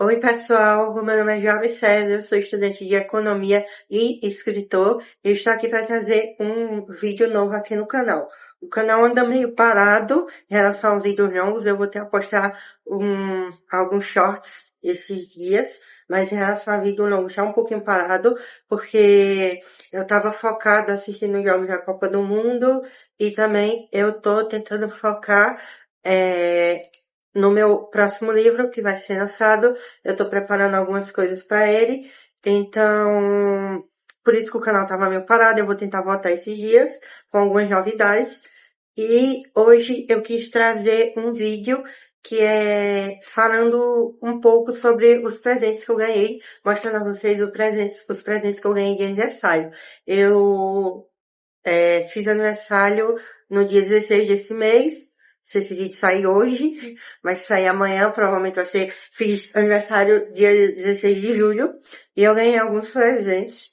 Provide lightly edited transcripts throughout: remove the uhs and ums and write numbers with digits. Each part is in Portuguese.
Oi, pessoal. Meu nome é Jovem César, eu sou estudante de economia e escritor. E estou aqui para trazer um vídeo novo aqui no canal. O canal anda meio parado em relação aos vídeos longos. Eu vou ter que postar alguns shorts esses dias, mas em relação a vídeo longo está um pouquinho parado, porque eu estava focado assistindo os jogos da Copa do Mundo e também eu estou tentando focar no meu próximo livro, que vai ser lançado. Eu tô preparando algumas coisas para ele. Então, por isso que o canal tava meio parado. Eu vou tentar voltar esses dias com algumas novidades. E hoje eu quis trazer um vídeo que é falando um pouco sobre os presentes que eu ganhei, mostrando a vocês os presentes que eu ganhei de aniversário. Eu fiz aniversário no dia 16 desse mês. Se esse vídeo sair hoje, vai sair amanhã, provavelmente vai ser. Fiz aniversário dia 16 de julho e eu ganhei alguns presentes.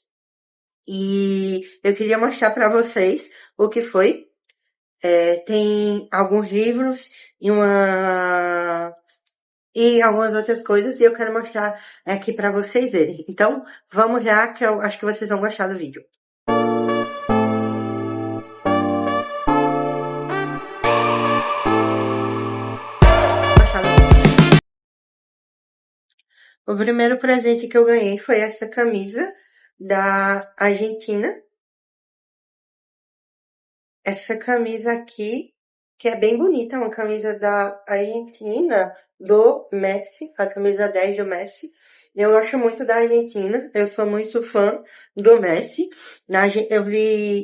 E eu queria mostrar pra vocês o que foi. Tem alguns livros e algumas outras coisas e eu quero mostrar aqui pra vocês verem. Então, vamos lá que eu acho que vocês vão gostar do vídeo. Gostar do vídeo. O primeiro presente que eu ganhei foi essa camisa da Argentina. Essa camisa aqui, que é bem bonita, uma camisa da Argentina, do Messi, a camisa 10 do Messi. Eu gosto muito da Argentina, eu sou muito fã do Messi.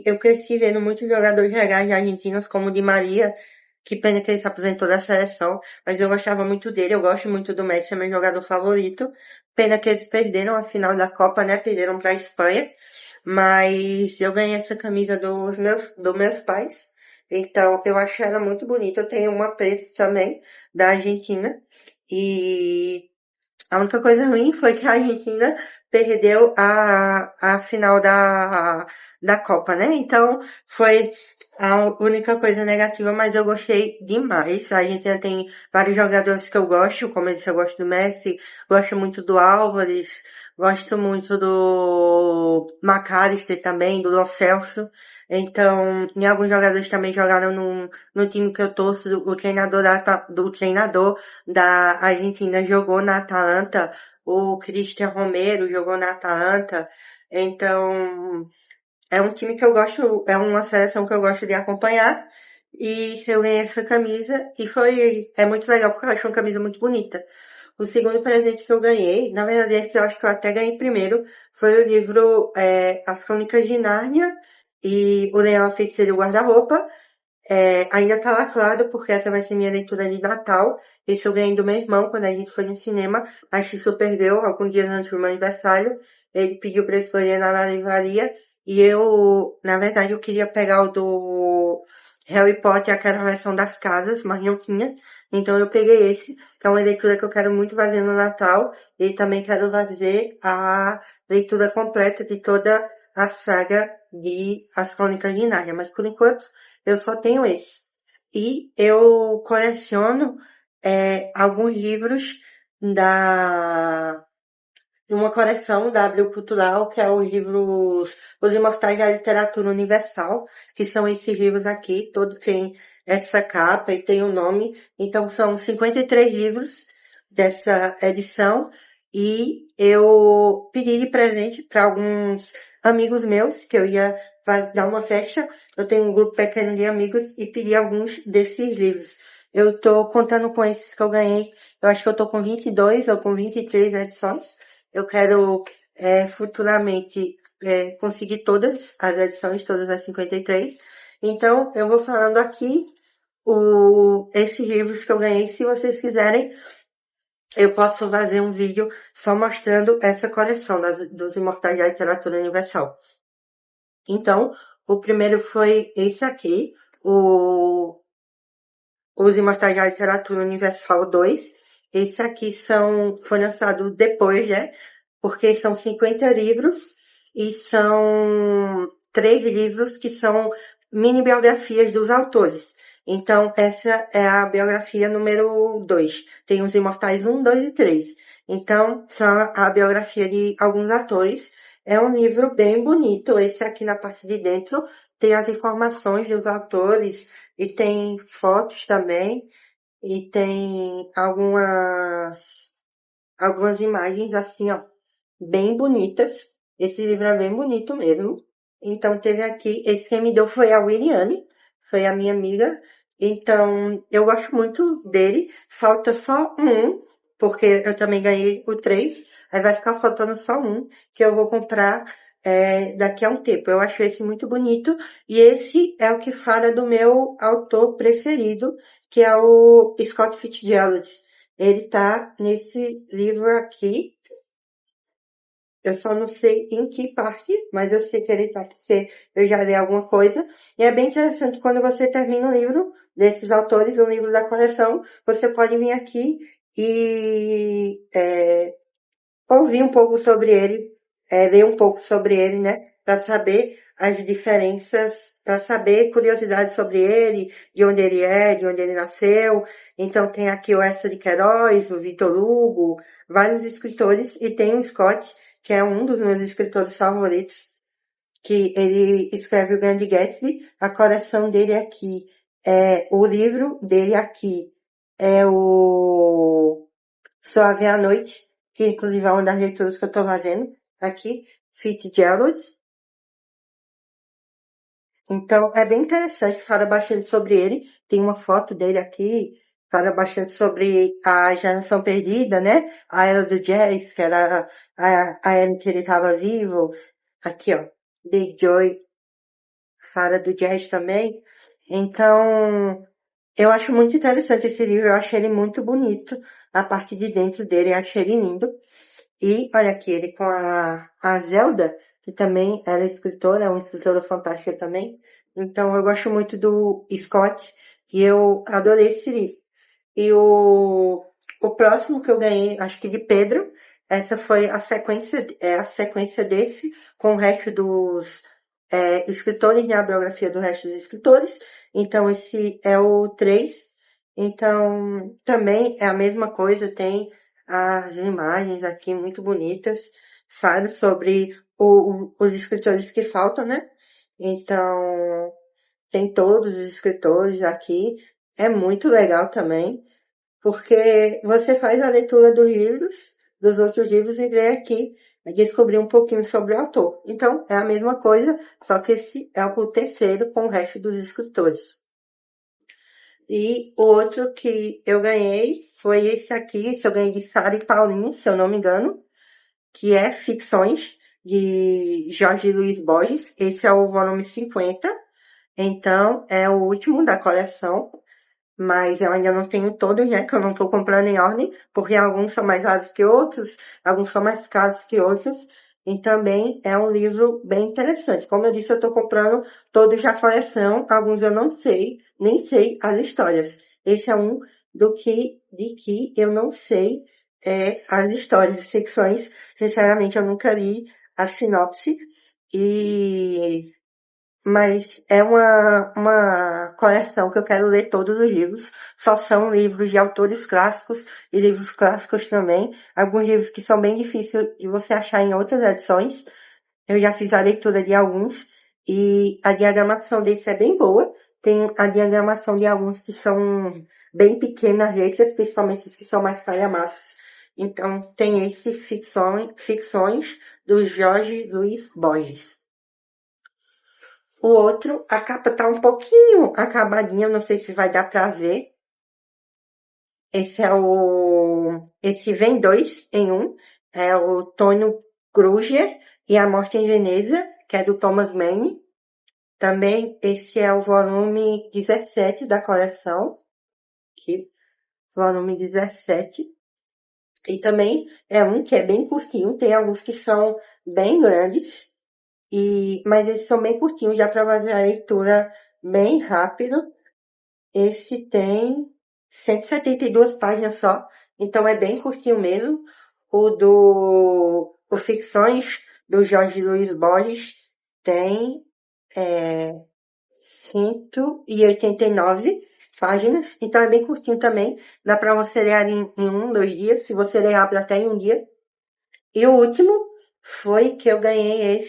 Eu cresci vendo muitos jogadores legais argentinos, como o Di Maria, que pena que ele se aposentou da seleção, mas eu gostava muito dele, eu gosto muito do Messi, é meu jogador favorito. Pena que eles perderam a final da Copa, né? Perderam para a Espanha. Mas eu ganhei essa camisa dos meus pais. Então, eu acho ela muito bonita. Eu tenho uma preta também, da Argentina. E a única coisa ruim foi que a Argentina perdeu a final da Copa, né? Então, foi a única coisa negativa, mas eu gostei demais. A Argentina tem vários jogadores que eu gosto, como eu disse, eu gosto do Messi, gosto muito do Álvares, gosto muito do McAllister também, do Lo Celso. Então, e alguns jogadores também jogaram no time que eu torço, do treinador da Argentina jogou na Atalanta, o Cristian Romero jogou na Atalanta, então é um time que eu gosto, é uma seleção que eu gosto de acompanhar, e eu ganhei essa camisa, é muito legal porque eu acho uma camisa muito bonita. O segundo presente que eu ganhei, na verdade esse eu acho que eu até ganhei primeiro, foi o livro As Crônicas de Nárnia e O Leão, a Feiticeira e o Guarda-Roupa. Ainda tá lacrado, porque essa vai ser minha leitura de Natal. Esse eu ganhei do meu irmão quando a gente foi no cinema. Acho que isso perdeu alguns dias antes do meu aniversário. Ele pediu pra eu escolher na livraria. E eu, na verdade, eu queria pegar o do Harry Potter, aquela versão das casas, mas não tinha. Então eu peguei esse, que é uma leitura que eu quero muito fazer no Natal. E também quero fazer a leitura completa de toda a saga de As Crônicas de Nárnia. Mas por enquanto, eu só tenho esse. E eu coleciono alguns livros da de uma coleção da Abril Cultural, que é os livros Os Imortais da Literatura Universal, que são esses livros aqui, todos têm essa capa e tem o nome. Então são 53 livros dessa edição e eu pedi de presente para alguns amigos meus que eu ia dar uma festa. Eu tenho um grupo pequeno de amigos e pedi alguns desses livros. Eu tô contando com esses que eu ganhei. Eu acho que eu tô com 22 ou com 23 edições. Eu quero futuramente conseguir todas as edições, todas as 53. Então, eu vou falando aqui esses livros que eu ganhei. Se vocês quiserem, eu posso fazer um vídeo só mostrando essa coleção dos Imortais da Literatura Universal. Então, o primeiro foi esse aqui, Os Imortais da Literatura Universal 2. Esse aqui foi lançado depois, né? Porque são 50 livros e são 3 livros que são mini biografias dos autores. Então, essa é a biografia número 2. Tem os Imortais 1, 2 e 3. Então, são a biografia de alguns atores. É um livro bem bonito. Esse aqui na parte de dentro tem as informações dos atores e tem fotos também e tem algumas imagens assim, ó, bem bonitas. Esse livro é bem bonito mesmo. Então teve aqui, esse quem me deu foi a Williane, foi a minha amiga. Então eu gosto muito dele. Falta só um, porque eu também ganhei o três. Aí vai ficar faltando só um, que eu vou comprar daqui a um tempo. Eu acho esse muito bonito. E esse é o que fala do meu autor preferido, que é o Scott Fitzgerald. Ele tá nesse livro aqui. Eu só não sei em que parte, mas eu sei que ele tá, porque eu já li alguma coisa. E é bem interessante quando você termina um livro desses autores, um livro da coleção, você pode vir aqui e ouvir um pouco sobre ele, ler um pouco sobre ele, né? Para saber as diferenças, para saber curiosidades sobre ele, de onde ele é, de onde ele nasceu. Então tem aqui o Eça de Queiroz, o Victor Hugo, vários escritores, e tem o Scott, que é um dos meus escritores favoritos, que ele escreve o Grande Gatsby. A coleção dele aqui o livro dele aqui é o Suave à Noite, que inclusive é uma das leituras que eu estou fazendo aqui, Fitzgerald. Então é bem interessante, fala bastante sobre ele. Tem uma foto dele aqui, fala bastante sobre a geração perdida, né? A era do jazz, que era a era em que ele estava vivo. Aqui, ó, Day Joy fala do jazz também. Então, eu acho muito interessante esse livro, eu achei ele muito bonito. A parte de dentro dele, eu achei ele lindo. E olha aqui, ele com a Zelda, que também ela é escritora, é uma escritora fantástica também. Então eu gosto muito do Scott e eu adorei esse livro. E o próximo que eu ganhei, acho que de Pedro, essa foi a sequência desse, com o resto dos escritores, né, a biografia do resto dos escritores. Então esse é o 3. Então também é a mesma coisa, tem as imagens aqui muito bonitas, fala sobre os escritores que faltam, né? Então tem todos os escritores aqui, é muito legal também, porque você faz a leitura dos livros, dos outros livros e vem aqui descobrir um pouquinho sobre o autor. Então, é a mesma coisa, só que esse é o terceiro com o resto dos escritores. E o outro que eu ganhei foi esse aqui, esse eu ganhei de Sara e Paulinho, se eu não me engano, que é Ficções, de Jorge Luiz Borges. Esse é o volume 50, então é o último da coleção. Mas eu ainda não tenho todos, né? Que eu não estou comprando em ordem, porque alguns são mais raros que outros, alguns são mais caros que outros. E também é um livro bem interessante. Como eu disse, eu estou comprando todos da coleção, alguns eu não sei, nem sei as histórias. Esse é um de que eu não sei as histórias, secções. Sinceramente, eu nunca li a sinopse. E mas é uma coleção que eu quero ler todos os livros. Só são livros de autores clássicos e livros clássicos também. Alguns livros que são bem difíceis de você achar em outras edições. Eu já fiz a leitura de alguns e a diagramação desse é bem boa. Tem a diagramação de alguns que são bem pequenas letras, principalmente os que são mais calhamaços. Então tem esse ficções do Jorge Luiz Borges. O outro, a capa tá um pouquinho acabadinha, não sei se vai dar pra ver. Esse vem dois em um. É o Tônio Kruger e A Morte em Veneza, que é do Thomas Mann. Também esse é o volume 17 da coleção. Aqui, volume 17. E também é um que é bem curtinho, tem alguns que são bem grandes. Mas esses são bem curtinhos, já para fazer a leitura bem rápido. Esse tem 172 páginas só, então é bem curtinho mesmo. O Ficções, do Jorge Luiz Borges, tem 189, páginas, então é bem curtinho também. Dá pra você ler em 1, 2 dias, se você ler rápido até em um dia. E o último foi que eu ganhei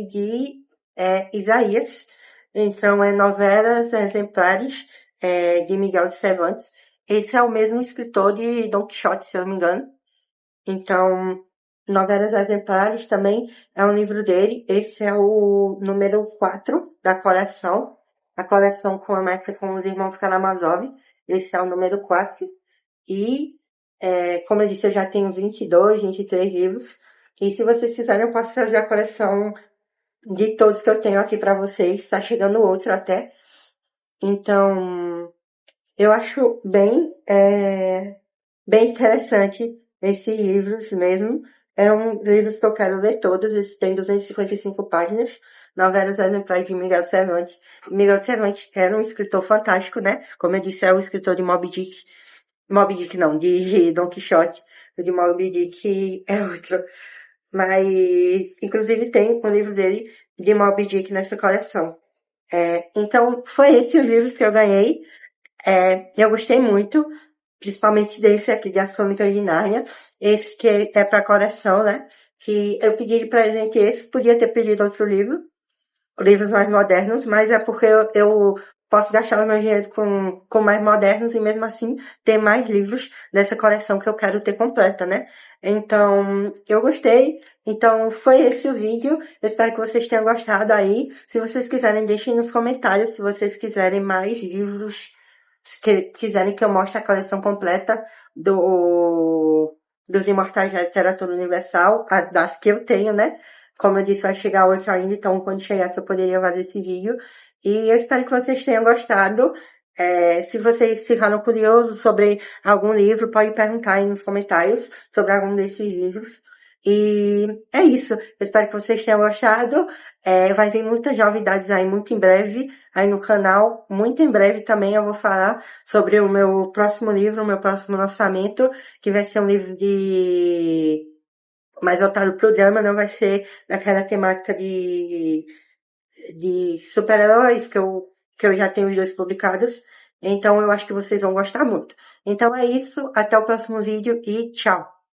de Isaías. Então é Novelas Exemplares de Miguel de Cervantes. Esse é o mesmo escritor de Don Quixote, se eu não me engano. Então, Novelas Exemplares também é um livro dele. Esse é o número 4 da coleção. A coleção começa com os Irmãos Karamazov. Esse é o número 4. E, como eu disse, eu já tenho 22, 23 livros. E se vocês quiserem, eu posso fazer a coleção de todos que eu tenho aqui para vocês. Está chegando outro até. Então, eu acho bem interessante esses livros mesmo. É um livro que eu quero ler todos. Esse tem 255 páginas. Novelas exemplares de Miguel Cervantes. Miguel Cervantes era um escritor fantástico, né? Como eu disse, é o escritor de Moby Dick. Moby Dick não, de Don Quixote. O de Moby Dick é outro. Mas, inclusive, tem um livro dele de Moby Dick nessa coleção. Então, foi esses os livros que eu ganhei. Eu gostei muito, principalmente desse aqui de As Crônicas de Nárnia. Esse que é pra coleção, né? Que eu pedi de presente esse, podia ter pedido outro livro, livros mais modernos, mas é porque eu posso gastar o meu dinheiro com mais modernos e mesmo assim ter mais livros dessa coleção que eu quero ter completa, né? Então, eu gostei. Então, foi esse o vídeo. Eu espero que vocês tenham gostado aí. Se vocês quiserem, deixem nos comentários se vocês quiserem mais livros, se quiserem que eu mostre a coleção completa dos Imortais da Literatura Universal, das que eu tenho, né? Como eu disse, vai chegar hoje ainda, então quando chegasse eu poderia fazer esse vídeo. E eu espero que vocês tenham gostado. Se vocês ficaram curiosos sobre algum livro, pode perguntar aí nos comentários sobre algum desses livros. E é isso. Eu espero que vocês tenham gostado. Vai vir muitas novidades aí muito em breve, aí no canal. Muito em breve também eu vou falar sobre o meu próximo livro, o meu próximo lançamento, que vai ser um livro mais voltado pro drama, não vai ser daquela temática de super-heróis que eu já tenho os dois publicados. Então eu acho que vocês vão gostar muito. Então é isso, até o próximo vídeo e tchau!